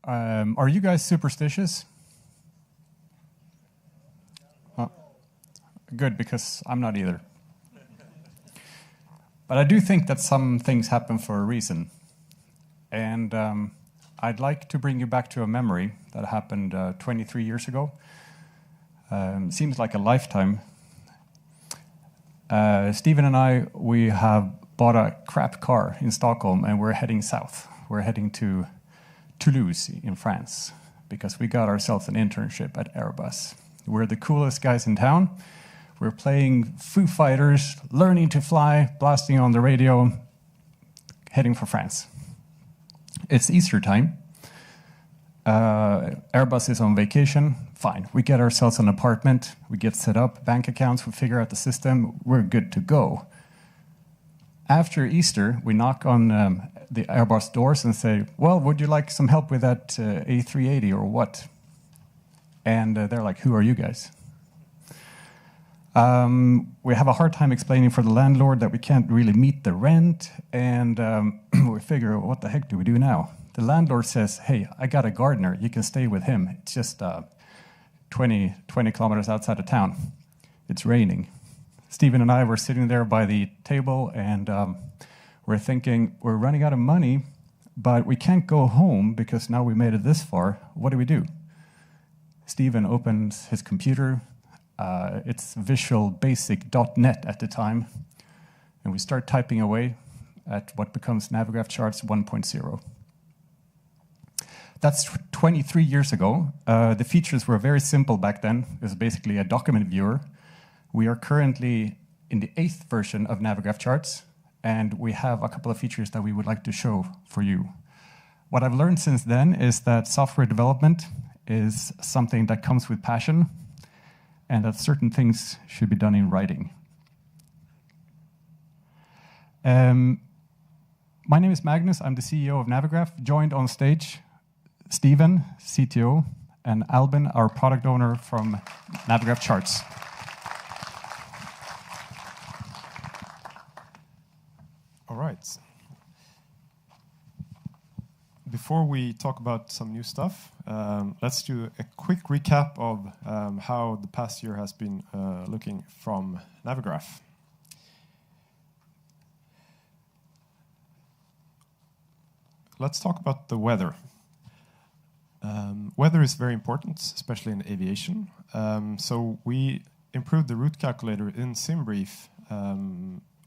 Are you guys superstitious? Good, because I'm not either. But I do think that some things happen for a reason. And I'd like to bring you back to a memory that happened 23 years ago. Seems like a lifetime. Steven and I, we have bought a crap car in Stockholm, and we're heading south. We're heading to Toulouse in France, because we got ourselves an internship at Airbus. We're the coolest guys in town. We're playing Foo Fighters, learning to fly, blasting on the radio, heading for France. It's Easter time. Airbus is on vacation. Fine. We get ourselves an apartment. We get set up, bank accounts. We figure out the system. We're good to go. After Easter, we knock on the Airbus doors and say, well, would you like some help with that A380 or what? And they're like, who are you guys? We have a hard time explaining for the landlord that we can't really meet the rent, and we figure, what the heck do we do now? The landlord says, hey, I got a gardener. You can stay with him. It's just 20 kilometers outside of town. It's raining. Steven and I were sitting there by the table, and we're thinking, we're running out of money, but we can't go home because now we made it this far. What do? Steven opens his computer. It's Visual Basic.net at the time, and we start typing away at what becomes Navigraph Charts 1.0. That's 23 years ago. The features were very simple back then. It was basically a document viewer. We are currently in the 8th version of Navigraph Charts, and we have a couple of features that we would like to show for you. What I've learned since then is that software development is something that comes with passion, and that certain things should be done in writing. My name is Magnus. I'm the CEO of Navigraph, joined on stage Steven, CTO, and Albin, our product owner from Navigraph Charts. All right. Before we talk about some new stuff, let's do a quick recap of how the past year has been looking from Navigraph. Let's talk about the weather. Weather is very important, especially in aviation. So we improved the route calculator in SimBrief,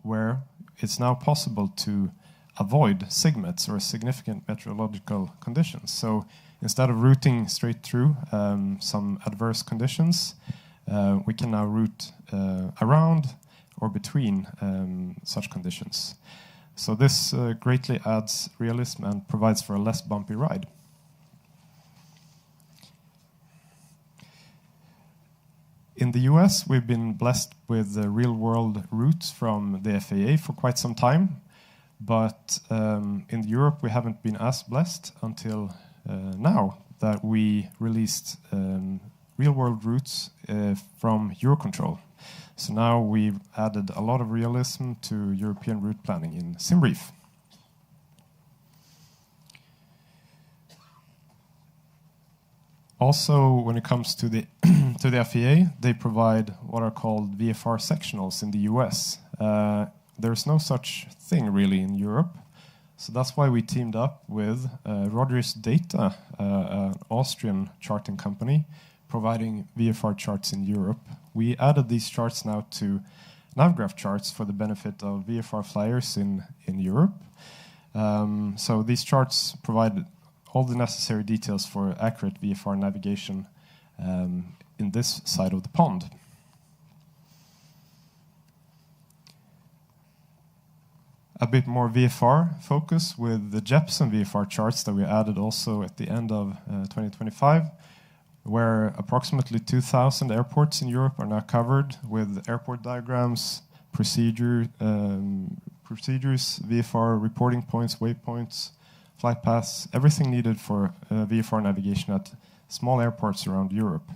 where it's now possible to avoid SIGMETs, or significant meteorological conditions. So instead of routing straight through some adverse conditions, we can now route around or between such conditions. So this greatly adds realism and provides for a less bumpy ride. In the US, we've been blessed with real-world routes from the FAA for quite some time. But in Europe, we haven't been as blessed until now that we released real-world routes from Eurocontrol. So now we've added a lot of realism to European route planning in SimBrief. Also, when it comes to the to the FAA, they provide what are called VFR sectionals in the US. There's no such thing really in Europe. So that's why we teamed up with Rogers Data, an Austrian charting company, providing VFR charts in Europe. We added these charts now to Navigraph Charts for the benefit of VFR flyers in Europe. So these charts provide all the necessary details for accurate VFR navigation in this side of the pond. A bit more VFR focus with the Jeppesen VFR charts that we added also at the end of 2025, where approximately 2,000 airports in Europe are now covered with airport diagrams, procedures, VFR reporting points, waypoints, flight paths, everything needed for VFR navigation at small airports around Europe.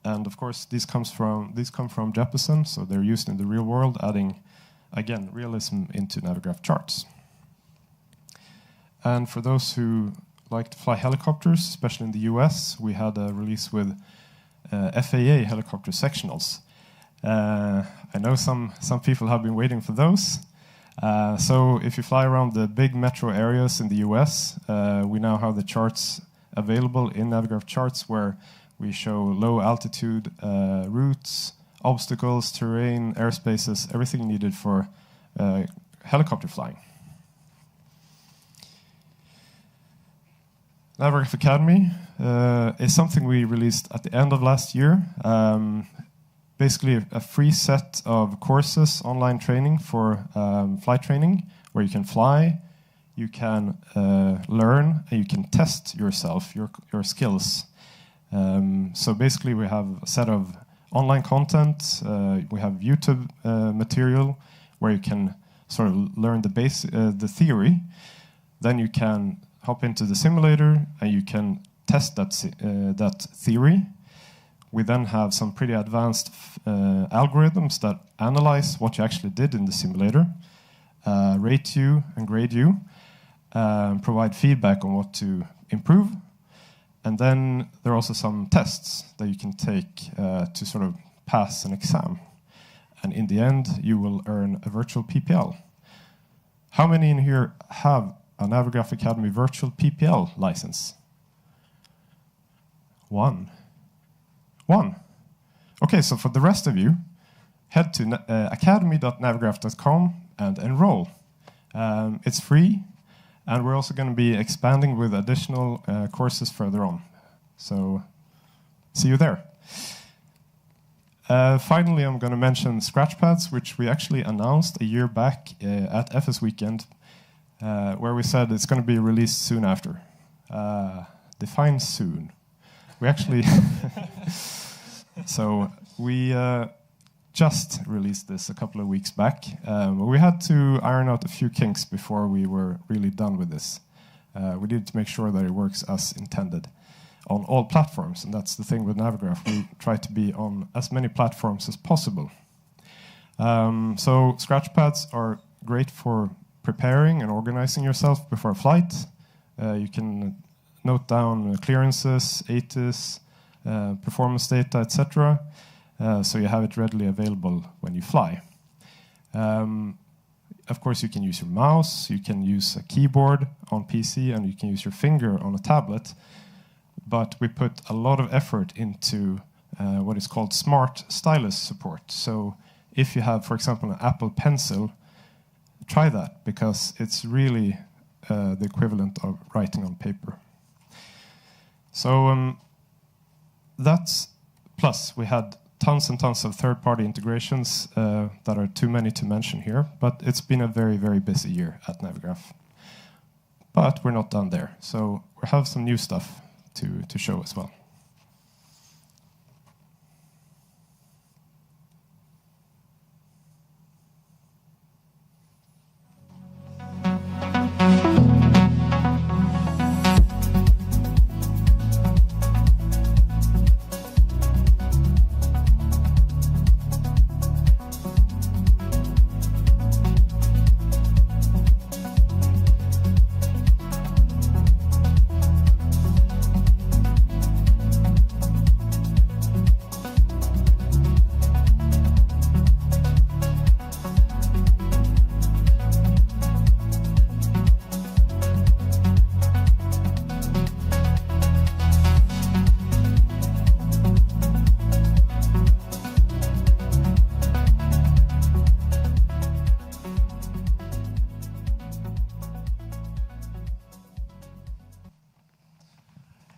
And of course, these come from Jeppesen, so they're used in the real world, adding again realism into Navigraph Charts. And for those who like to fly helicopters, especially in the US, we had a release with FAA helicopter sectionals. I know some people have been waiting for those. So if you fly around the big metro areas in the US, we now have the charts available in Navigraph Charts where we show low altitude routes, obstacles, terrain, airspaces, everything needed for helicopter flying. Navigraph Academy is something we released at the end of last year. Basically a free set of courses, online training for flight training, where you can fly, you can learn, and you can test yourself, your skills. So basically we have a set of online content, we have YouTube material where you can sort of learn the theory. Then you can hop into the simulator and you can test that theory. We then have some pretty advanced algorithms that analyze what you actually did in the simulator, rate you and grade you, provide feedback on what to improve. And then there are also some tests that you can take to sort of pass an exam. And in the end, you will earn a virtual PPL. How many in here have a Navigraph Academy virtual PPL license? One. Okay, so for the rest of you, head to academy.navigraph.com and enroll. It's free, and we're also going to be expanding with additional courses further on. So see you there. Finally, I'm going to mention Scratchpads, which we actually announced a year back at FSWeekend, where we said it's going to be released soon after. Define soon. We actually... So we just released this a couple of weeks back. We had to iron out a few kinks before we were really done with this. We needed to make sure that it works as intended on all platforms, and that's the thing with Navigraph. We try to be on as many platforms as possible. So Scratchpads are great for preparing and organizing yourself before a flight. You can note down clearances, ATIS, performance data, etc. So you have it readily available when you fly. Of course, you can use your mouse, you can use a keyboard on PC, and you can use your finger on a tablet. But we put a lot of effort into what is called smart stylus support. So if you have, for example, an Apple Pencil, try that, because it's really the equivalent of writing on paper. So that's, plus we had tons and tons of third-party integrations that are too many to mention here, but it's been a very, very busy year at Navigraph. But we're not done there, so we have some new stuff to show as well.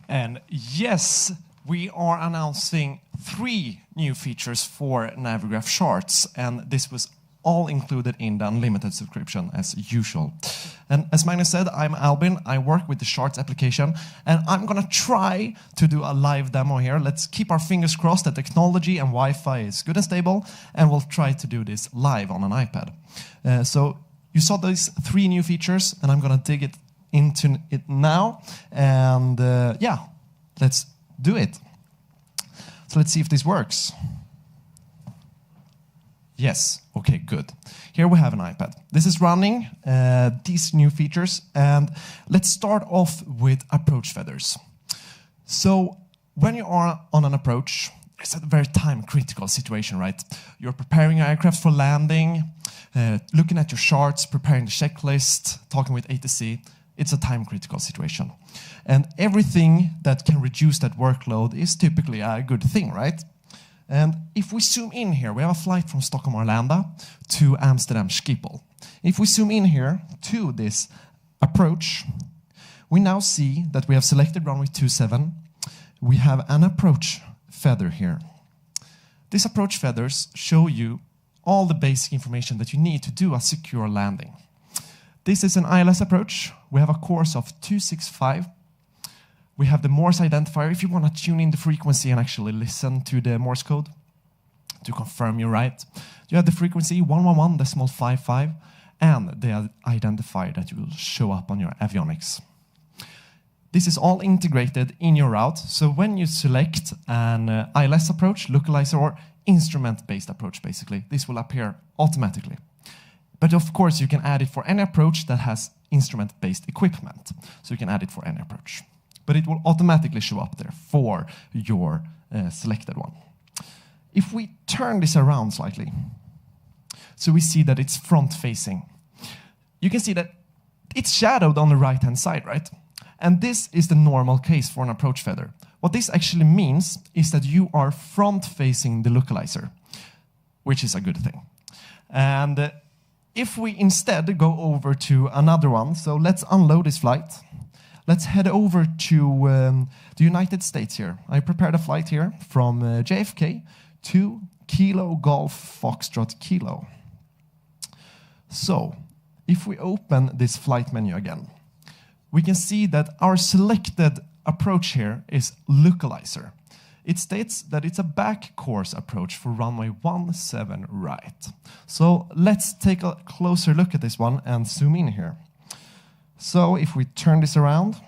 And yes, we are announcing 3 new features for Navigraph Charts, and this was all included in the unlimited subscription as usual. And as Magnus said, I'm Albin. I work with the Charts application, and I'm gonna try to do a live demo here. Let's keep our fingers crossed that technology and Wi-Fi is good and stable, and we'll try to do this live on an iPad. So you saw these 3 new features, and I'm gonna dig into it now, and yeah, let's do it. So let's see if this works. Yes, okay, good. Here we have an iPad. This is running these new features, and let's start off with approach feathers. So when you are on an approach, it's a very time-critical situation, right? You're preparing your aircraft for landing, looking at your charts, preparing the checklist, talking with ATC. It's a time-critical situation. And everything that can reduce that workload is typically a good thing, right? And if we zoom in here, we have a flight from Stockholm Arlanda to Amsterdam Schiphol. If we zoom in here to this approach, we now see that we have selected runway 27. We have an approach feather here. These approach feathers show you all the basic information that you need to do a secure landing. This is an ILS approach. We have a course of 265. We have the Morse identifier if you want to tune in the frequency and actually listen to the Morse code to confirm you're right. You have the frequency 111.55 and the identifier that will show up on your avionics. This is all integrated in your route, so when you select an ILS approach, localizer, or instrument-based approach, basically, this will appear automatically. But of course, you can add it for any approach that has instrument-based equipment, so you can add it for any approach. But it will automatically show up there for your selected one. If we turn this around slightly, so we see that it's front-facing, you can see that it's shadowed on the right-hand side, right? And this is the normal case for an approach feather. What this actually means is that you are front-facing the localizer, which is a good thing. And if we instead go over to another one, so let's unload this flight. Let's head over to the United States here. I prepared a flight here from JFK to Kilo Golf Foxtrot Kilo. So, if we open this flight menu again, we can see that our selected approach here is localizer. It states that it's a back course approach for runway 17 right. So let's take a closer look at this one and zoom in here. So if we turn this around,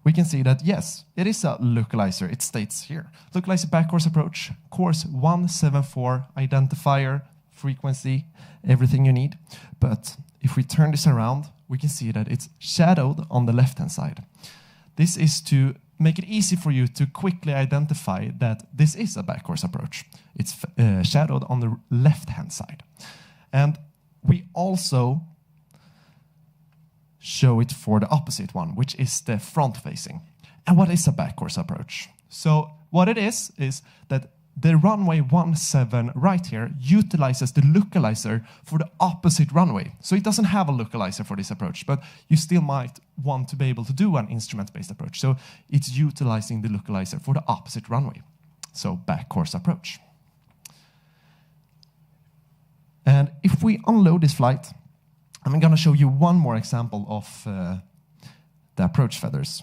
we can see that yes, it is a localizer. It states here, localizer back course approach, course 174, identifier, frequency, everything you need. But if we turn this around, we can see that it's shadowed on the left-hand side. This is to make it easy for you to quickly identify that this is a back course approach. It's shadowed on the left-hand side. And we also show it for the opposite one, which is the front-facing. And what is a back course approach? So what it is that the runway 17 right here utilizes the localizer for the opposite runway. So it doesn't have a localizer for this approach, but you still might want to be able to do an instrument-based approach. So it's utilizing the localizer for the opposite runway. So back course approach. And if we unload this flight, I'm going to show you one more example of the approach feathers.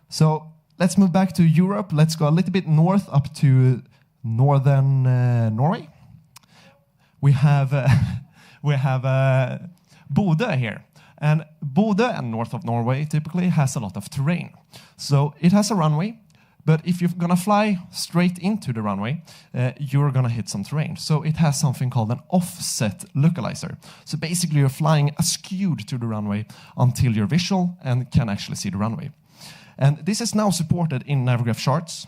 So let's move back to Europe. Let's go a little bit north up to northern Norway. We have Bodø here. And Bodø and north of Norway typically has a lot of terrain. So it has a runway, but if you're going to fly straight into the runway, you're going to hit some terrain. So it has something called an offset localizer. So basically you're flying askewed to the runway until you're visual and can actually see the runway. And this is now supported in Navigraph charts.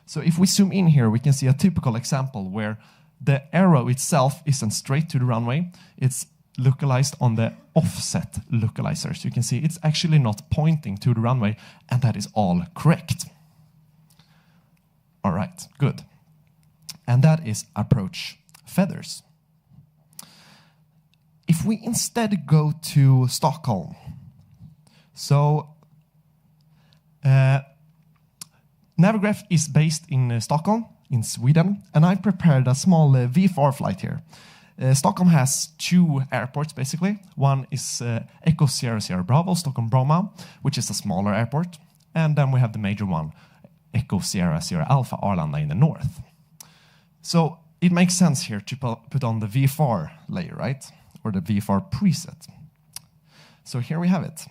So if we zoom in here, we can see a typical example where the arrow itself isn't straight to the runway. It's localized on the offset localizer. So you can see it's actually not pointing to the runway, and that is all correct. All right, good. And that is approach feathers. If we instead go to Stockholm, so Navigraph is based in Stockholm, in Sweden, and I've prepared a small VFR flight here. Stockholm has two airports, basically. One is Echo Sierra Sierra Bravo, Stockholm Bromma, which is a smaller airport. And then we have the major one, Echo Sierra Sierra Alpha Arlanda in the north. So it makes sense here to put on the VFR layer, right? Or the VFR preset. So here we have it.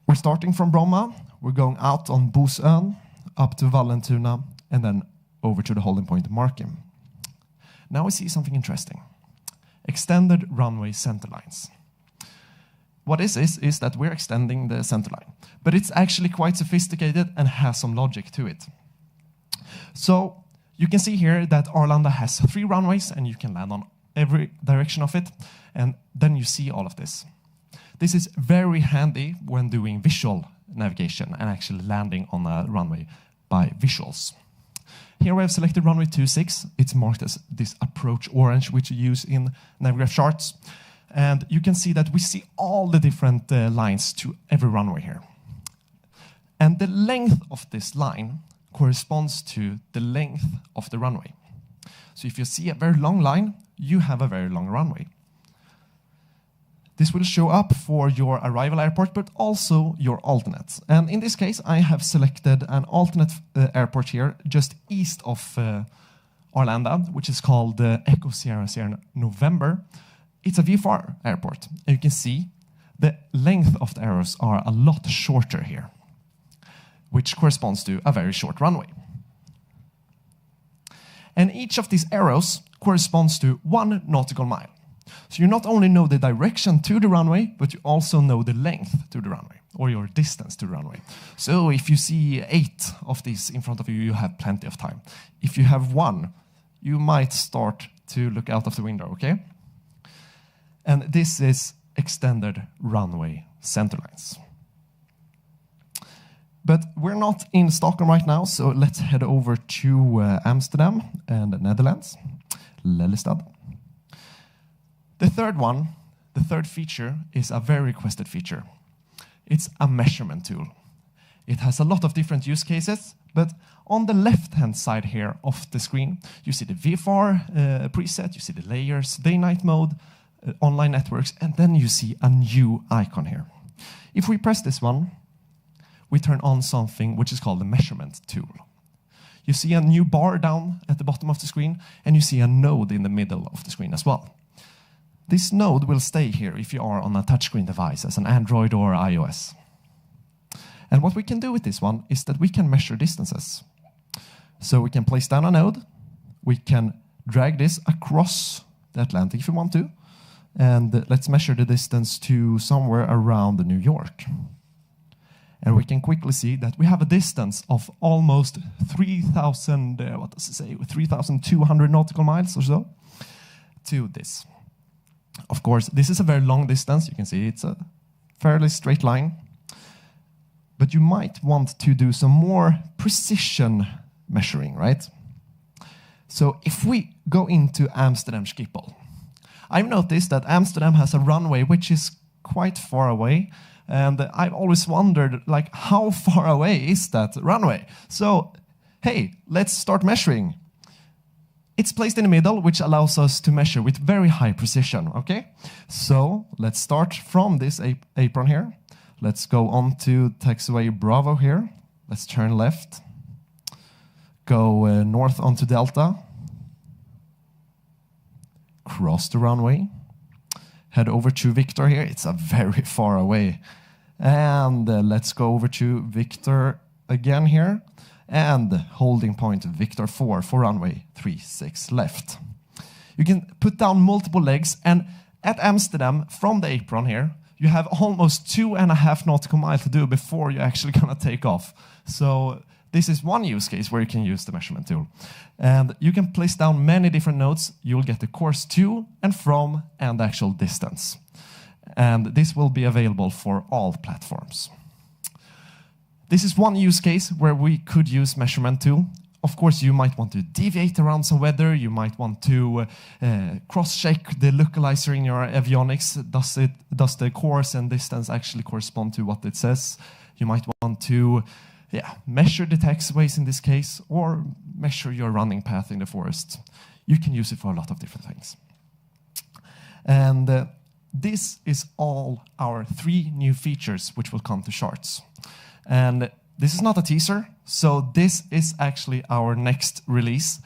We're starting from Bromma. We're going out on Bosön, up to Vallentuna, and then over to the holding point Markham. Now we see something interesting. Extended runway center lines. What this is that we're extending the center line, but it's actually quite sophisticated and has some logic to it. So you can see here that Arlanda has 3 runways, and you can land on every direction of it, and then you see all of this. This is very handy when doing visual navigation and actually landing on a runway by visuals. Here we have selected runway 26. It's marked as this approach orange, which you use in Navigraph charts. And you can see that we see all the different lines to every runway here. And the length of this line corresponds to the length of the runway. So if you see a very long line, you have a very long runway. This will show up for your arrival airport, but also your alternates. And in this case, I have selected an alternate airport here just east of Arlanda, which is called Echo Sierra Sierra November. It's a VFR airport. And you can see the length of the arrows are a lot shorter here, which corresponds to a very short runway. And each of these arrows corresponds to 1 nautical mile. So you not only know the direction to the runway, but you also know the length to the runway, or your distance to the runway. So if you see 8 of these in front of you, you have plenty of time. If you have 1, you might start to look out of the window, okay? And this is extended runway centerlines. But we're not in Stockholm right now, so let's head over to Amsterdam and the Netherlands, Lelystad. The third one, the third feature, is a very requested feature. It's a measurement tool. It has a lot of different use cases, but on the left-hand side here of the screen, you see the VFR preset, you see the layers, day-night mode, online networks, and then you see a new icon here. If we press this one, we turn on something which is called the measurement tool. You see a new bar down at the bottom of the screen, and you see a node in the middle of the screen as well. This node will stay here if you are on a touchscreen device as an Android or iOS. And what we can do with this one is that we can measure distances. So we can place down a node, we can drag this across the Atlantic if we want to, and let's measure the distance to somewhere around New York. And we can quickly see that we have a distance of almost 3,200 nautical miles or so to this. Of course, this is a very long distance. You can see it's a fairly straight line. But you might want to do some more precision measuring, right? So if we go into Amsterdam Schiphol, I've noticed that Amsterdam has a runway which is quite far away. And I've always wondered, like, how far away is that runway? So, hey, let's start measuring. It's placed in the middle, which allows us to measure with very high precision, okay? So let's start from this apron here. Let's go on to taxiway Bravo here. Let's turn left. Go north onto Delta. Cross the runway. Head over to Victor here. It's a very far away. And let's go over to Victor again here. And holding point Victor 4 for runway 36 left. You can put down multiple legs, and at Amsterdam, from the apron here, you have almost 2.5 nautical miles to do before you're actually gonna take off. So this is one use case where you can use the measurement tool. And you can place down many different nodes. You'll get the course to and from and the actual distance. And this will be available for all platforms. This is one use case where we could use measurement tool. Of course, you might want to deviate around some weather. You might want to cross-check the localizer in your avionics. Does the course and distance actually correspond to what it says? You might want to measure the taxiways in this case, or measure your running path in the forest. You can use it for a lot of different things. And this is all our 3 new features which will come to charts. And this is not a teaser, so this is actually our next release,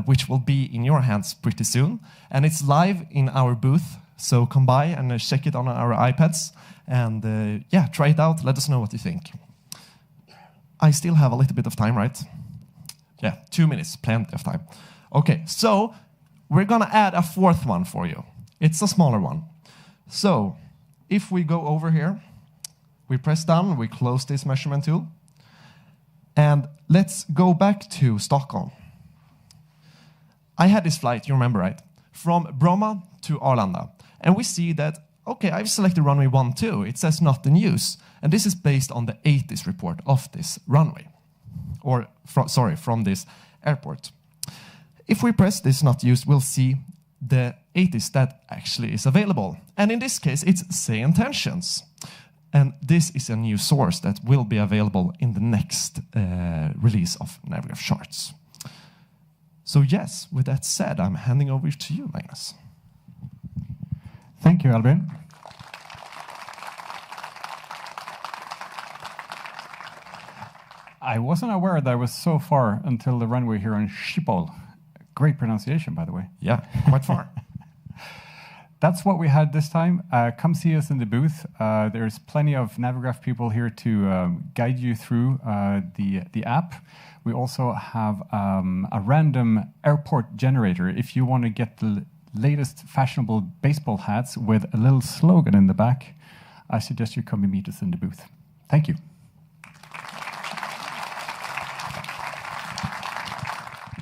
which will be in your hands pretty soon. And it's live in our booth, so come by and check it on our iPads. And try it out, let us know what you think. I still have a little bit of time, right? Yeah, 2 minutes, plenty of time. Okay, so we're gonna add a fourth one for you. It's a smaller one. So if we go over here, we press down, we close this measurement tool, and let's go back to Stockholm. I had this flight, you remember, right? From Bromma to Arlanda. And we see that, okay, I've selected runway 12. It says not in use. And this is based on the ATIS report of this runway. Or, from this airport. If we press this not used, we'll see the ATIS that actually is available. And in this case, it's say intentions. And this is a new source that will be available in the next release of Navigraph Charts. So yes, with that said, I'm handing over to you, Magnus. Thank you, Albin. I wasn't aware that I was so far until the runway here on Schiphol. Great pronunciation, by the way. Yeah, quite far. That's what we had this time. Come see us in the booth. There's plenty of Navigraph people here to guide you through the app. We also have a random airport generator. If you want to get the latest fashionable baseball hats with a little slogan in the back, I suggest you come and meet us in the booth. Thank you.